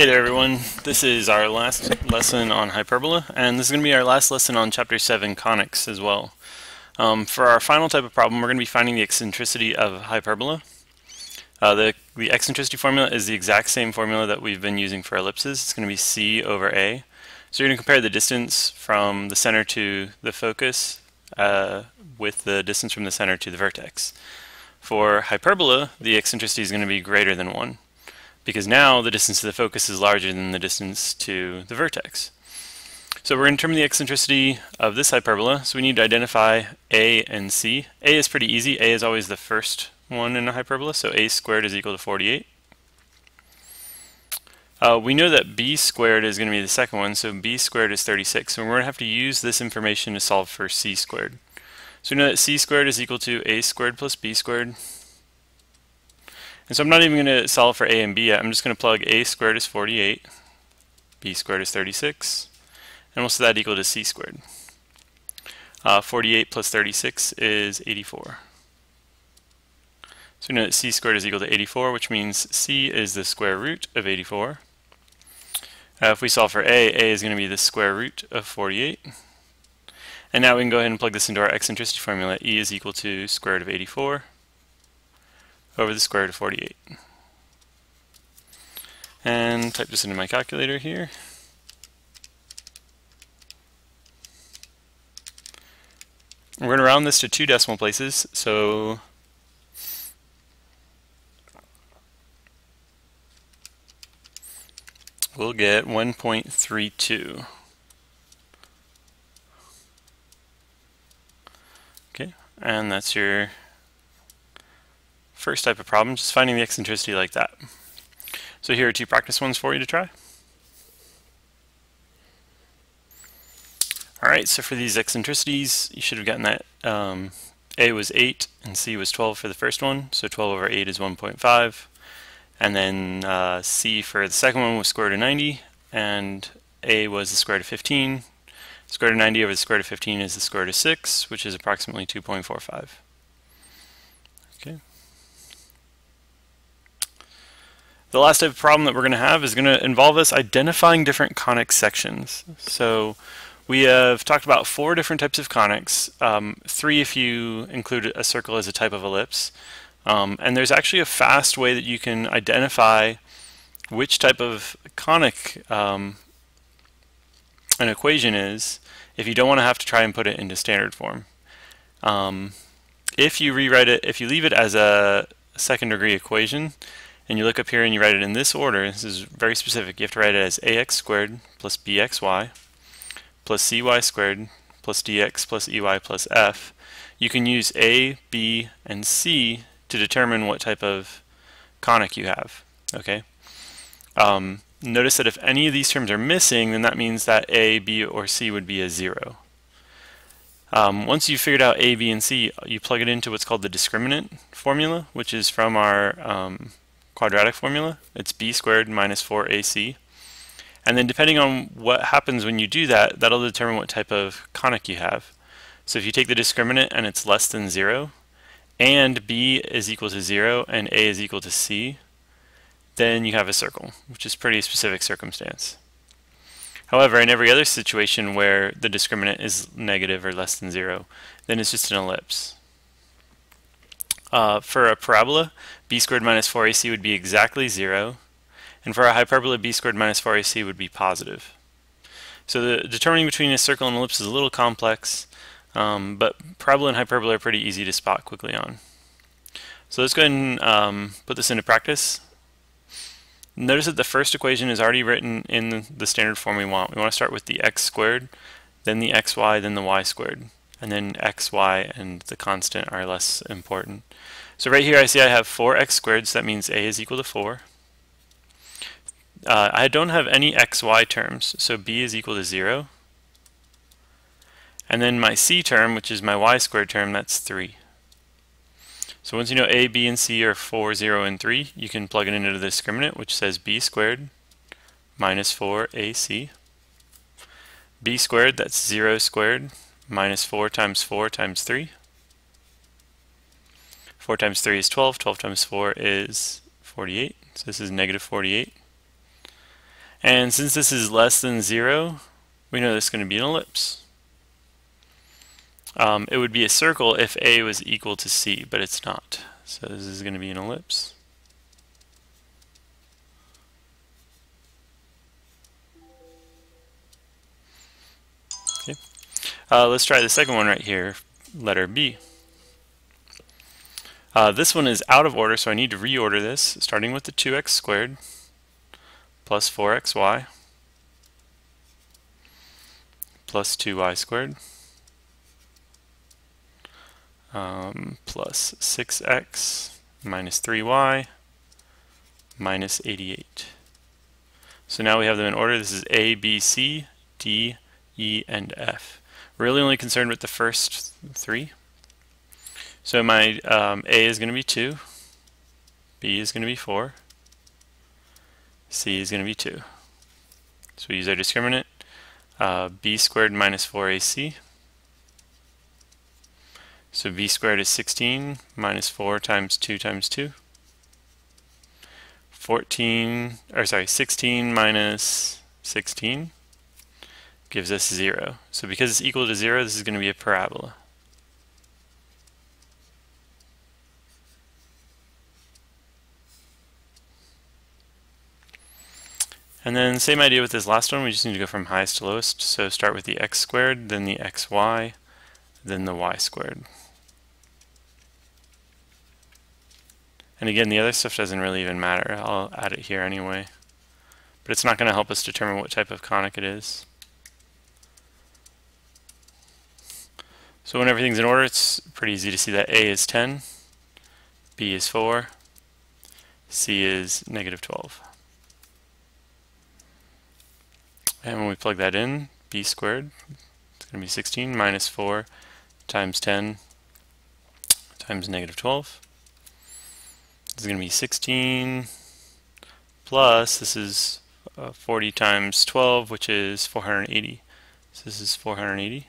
Hey there everyone, this is our last lesson on Hyperbola, and this is going to be our last lesson on Chapter 7, Conics as well. For our final type of problem, we're going to be finding the eccentricity of Hyperbola. The eccentricity formula is the exact same formula that we've been using for ellipses. It's going to be C over A. So you're going to compare the distance from the center to the focus with the distance from the center to the vertex. For Hyperbola, the eccentricity is going to be greater than 1. Because now the distance to the focus is larger than the distance to the vertex. So we're going to determine the eccentricity of this hyperbola, so we need to identify A and C. A is pretty easy. A is always the first one in a hyperbola, so A squared is equal to 48. We know that B squared is going to be the second one, so B squared is 36. So we're going to have to use this information to solve for C squared. So we know that C squared is equal to A squared plus B squared. And so I'm not even going to solve for A and B yet. I'm just going to plug A squared is 48, B squared is 36, and we'll set that equal to C squared. 48 plus 36 is 84. So we know that C squared is equal to 84, which means C is the square root of 84. If we solve for A is going to be the square root of 48. And now we can go ahead and plug this into our eccentricity formula. E is equal to square root of 84. Over the square root of 48. And type this into my calculator here. We're going to round this to 2 decimal places, so we'll get 1.32. Okay, and that's your first type of problem, just finding the eccentricity like that. So here are 2 practice ones for you to try. Alright, so for these eccentricities, you should have gotten that A was 8 and C was 12 for the first one, so 12 over 8 is 1.5. And then C for the second one was square root of 90, and A was the square root of 15. Square root of 90 over the square root of 15 is the square root of 6, which is approximately 2.45. Okay. The last type of problem that we're going to have is going to involve us identifying different conic sections. So we have talked about 4 different types of conics, 3 if you include a circle as a type of ellipse. And there's actually a fast way that you can identify which type of conic an equation is if you don't want to have to try and put it into standard form. If you rewrite it, if you leave it as a second degree equation, and you look up here and you write it in this order, this is very specific. You have to write it as ax squared plus bxy plus cy squared plus dx plus ey plus f. You can use A, B, and C to determine what type of conic you have. Okay. Notice that if any of these terms are missing, then that means that A, B, or C would be a 0. Once you've figured out A, B, and C, you plug it into what's called the discriminant formula, which is from our quadratic formula. It's b squared minus 4ac. And then depending on what happens when you do that, that'll determine what type of conic you have. So if you take the discriminant and it's less than 0, and b is equal to 0, and a is equal to c, then you have a circle, which is a pretty specific circumstance. However, in every other situation where the discriminant is negative or less than 0, then it's just an ellipse. For a parabola, b squared minus 4ac would be exactly 0, and for a hyperbola, b squared minus 4ac would be positive. So the determining between a circle and ellipse is a little complex, but parabola and hyperbola are pretty easy to spot quickly on. So let's go ahead and put this into practice. Notice that the first equation is already written in the standard form we want. We want to start with the x squared, then the xy, then the y squared. And then x, y, and the constant are less important. So right here I see I have 4x squared, so that means a is equal to 4. I don't have any xy terms, so b is equal to 0. And then my c term, which is my y squared term, that's 3. So once you know a, b, and c are 4, 0, and 3, you can plug it into the discriminant, which says b squared minus 4ac. b squared, that's 0 squared, minus 4 times 4 times 3. 4 times 3 is 12. 12 times 4 is 48. So this is negative 48. And since this is less than 0, we know this is going to be an ellipse. It would be a circle if A was equal to C, but it's not. So this is going to be an ellipse. Okay. Let's try the second one right here, letter B. This one is out of order, so I need to reorder this, starting with the 2x squared plus 4xy plus 2y squared plus 6x minus 3y minus 88. So now we have them in order. This is A, B, C, D, E, and F. We're really only concerned with the first three. So my A is going to be 2, B is going to be 4, C is going to be 2. So we use our discriminant, B squared minus 4AC. So B squared is 16 minus 4 times 2 times 2. 16 minus 16 gives us 0. So because it's equal to 0, this is going to be a parabola. And then same idea with this last one, we just need to go from highest to lowest. So start with the x squared, then the xy, then the y squared. And again, the other stuff doesn't really even matter. I'll add it here anyway. But it's not going to help us determine what type of conic it is. So when everything's in order, it's pretty easy to see that A is 10, B is 4, C is negative 12. And when we plug that in, B squared, it's going to be 16 minus 4 times 10 times negative 12. This is going to be 16 plus, this is 40 times 12, which is 480. So this is 480.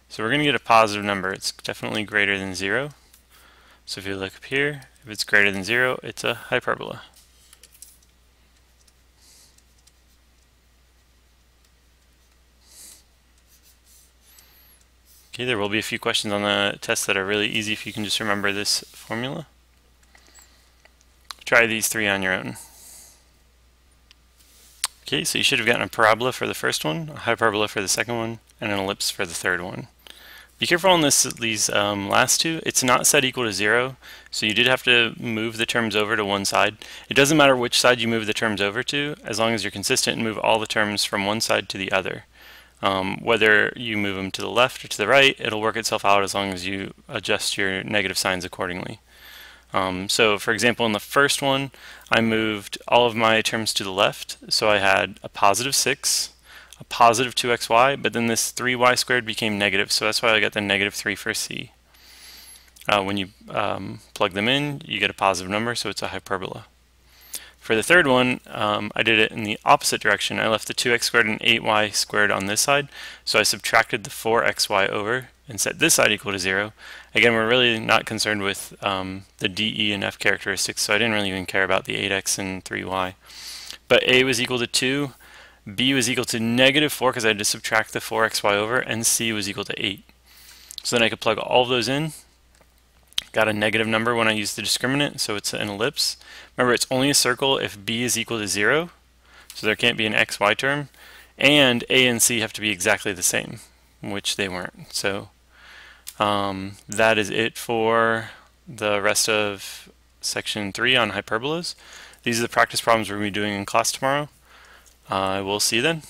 So we're going to get a positive number. It's definitely greater than 0. So if you look up here, if it's greater than 0, it's a hyperbola. Okay, there will be a few questions on the test that are really easy if you can just remember this formula. Try these three on your own. Okay, so you should have gotten a parabola for the first one, a hyperbola for the second one, and an ellipse for the third one. Be careful on these last two. It's not set equal to 0, so you did have to move the terms over to one side. It doesn't matter which side you move the terms over to, as long as you're consistent and move all the terms from one side to the other. Whether you move them to the left or to the right, it'll work itself out as long as you adjust your negative signs accordingly. So for example, in the first one, I moved all of my terms to the left, so I had a positive 6, a positive 2xy, but then this 3y squared became negative, so that's why I got the negative 3 for C. When you plug them in, you get a positive number, so it's a hyperbola. For the third one, I did it in the opposite direction. I left the 2x squared and 8y squared on this side, so I subtracted the 4xy over and set this side equal to 0. Again, we're really not concerned with the D, E, and F characteristics, so I didn't really even care about the 8x and 3y. But A was equal to 2, B was equal to negative 4 because I had to subtract the 4xy over, and C was equal to 8. So then I could plug all of those in. Got a negative number when I used the discriminant, so it's an ellipse. Remember, it's only a circle if B is equal to 0, so there can't be an xy term, and A and C have to be exactly the same, which they weren't. So that is it for the rest of section 3 on hyperbolas. These are the practice problems we're going to be doing in class tomorrow. We'll see you then.